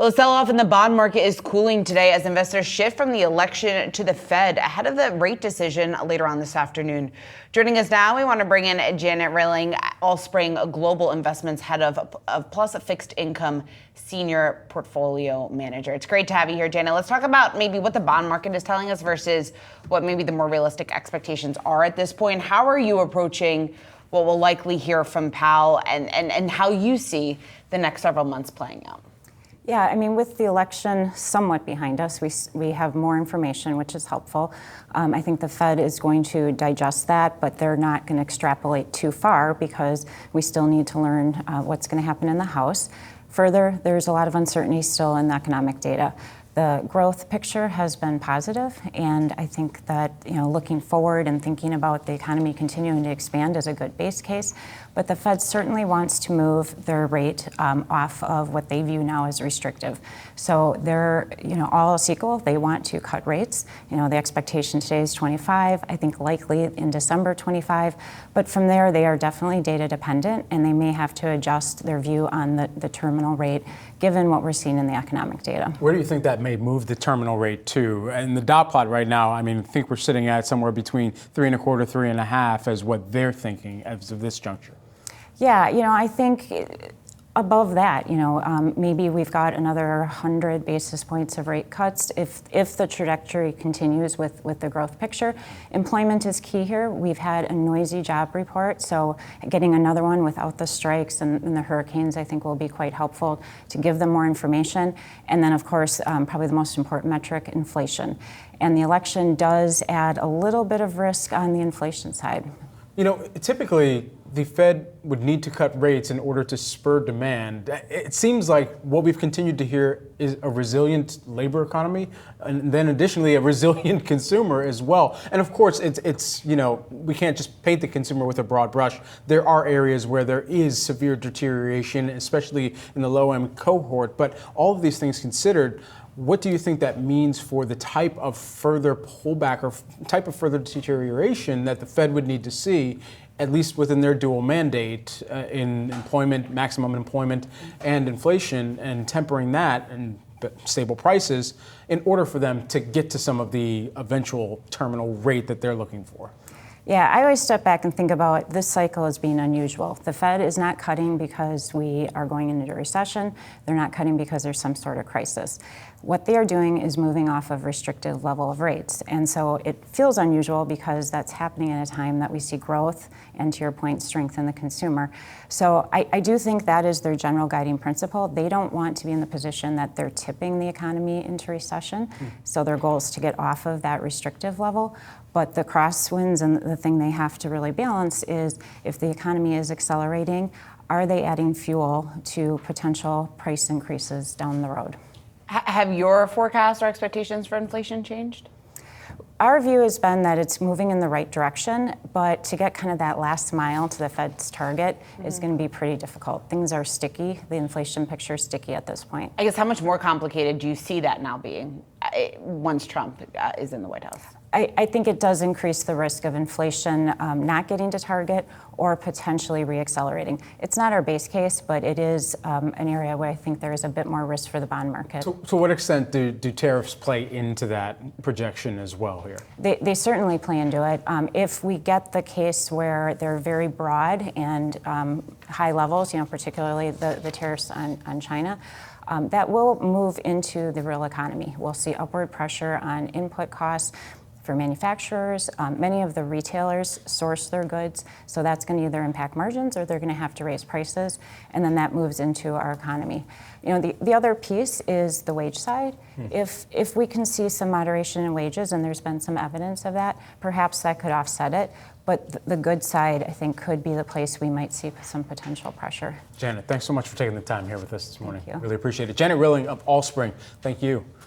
Well, the sell-off in the bond market is cooling today as investors shift from the election to the Fed ahead of the rate decision later on this afternoon. Joining us now, we want to bring in Janet Rilling, Allspring Global Investments Head of Plus Fixed Income Senior Portfolio Manager. It's great to have you here, Janet. Let's talk about maybe what the bond market is telling us versus what maybe the more realistic expectations are at this point. How are you approaching what we'll likely hear from Powell and how you see the next several months playing out? Yeah, I mean, with the election somewhat behind us, we have more information, which is helpful. I think the Fed is going to digest that, but they're not going to extrapolate too far because we still need to learn what's going to happen in the House. Further, there's a lot of uncertainty still in the economic data. The growth picture has been positive, and I think that looking forward and thinking about the economy continuing to expand is a good base case. But the Fed certainly wants to move their rate off of what they view now as restrictive. So they're, all else equal, they want to cut rates. The expectation today is 25. I think likely in December 25. But from there, they are definitely data dependent, and they may have to adjust their view on the terminal rate, given what we're seeing in the economic data. Where do you think that may move the terminal rate to? And the dot plot right now, I think we're sitting at somewhere between 3.25, 3.5 as what they're thinking as of this juncture. Yeah, I think above that, maybe we've got another 100 basis points of rate cuts if the trajectory continues with the growth picture. Employment is key here. We've had a noisy job report, so getting another one without the strikes and the hurricanes, I think, will be quite helpful to give them more information. And then, of course, probably the most important metric, inflation. And the election does add a little bit of risk on the inflation side. Typically, the Fed would need to cut rates in order to spur demand. It seems like what we've continued to hear is a resilient labor economy, and then additionally a resilient consumer as well. And of course, it's we can't just paint the consumer with a broad brush. There are areas where there is severe deterioration, especially in the low-end cohort. But all of these things considered, what do you think that means for the type of further pullback or type of further deterioration that the Fed would need to see, at least within their dual mandate in employment, maximum employment, and inflation, and tempering that and stable prices in order for them to get to some of the eventual terminal rate that they're looking for? Yeah, I always step back and think about this cycle as being unusual. The Fed is not cutting because we are going into a recession. They're not cutting because there's some sort of crisis. What they are doing is moving off of restrictive level of rates. And so it feels unusual because that's happening at a time that we see growth and, to your point, strength in the consumer. So I do think that is their general guiding principle. They don't want to be in the position that they're tipping the economy into recession. So their goal is to get off of that restrictive level. But the crosswinds and the thing they have to really balance is if the economy is accelerating, are they adding fuel to potential price increases down the road? Have your forecast or expectations for inflation changed? Our view has been that it's moving in the right direction, but to get kind of that last mile to the Fed's target is going to be pretty difficult. Things are sticky. The inflation picture is sticky at this point. I guess how much more complicated do you see that now being once Trump is in the White House? I think it does increase the risk of inflation not getting to target or potentially reaccelerating. It's not our base case, but it is an area where I think there is a bit more risk for the bond market. So to what extent do tariffs play into that projection as well here? They certainly play into it. If we get the case where they're very broad and high levels, particularly the tariffs on China, that will move into the real economy. We'll see upward pressure on input costs for manufacturers. Many of the retailers source their goods, so that's going to either impact margins or they're going to have to raise prices, and then that moves into our economy. The other piece is the wage side. If we can see some moderation in wages, and there's been some evidence of that, perhaps that could offset it. But the good side, I think, could be the place we might see some potential pressure. Janet, thanks so much for taking the time here with us this morning. Thank you. Really appreciate it. Janet Rilling of Allspring, thank you.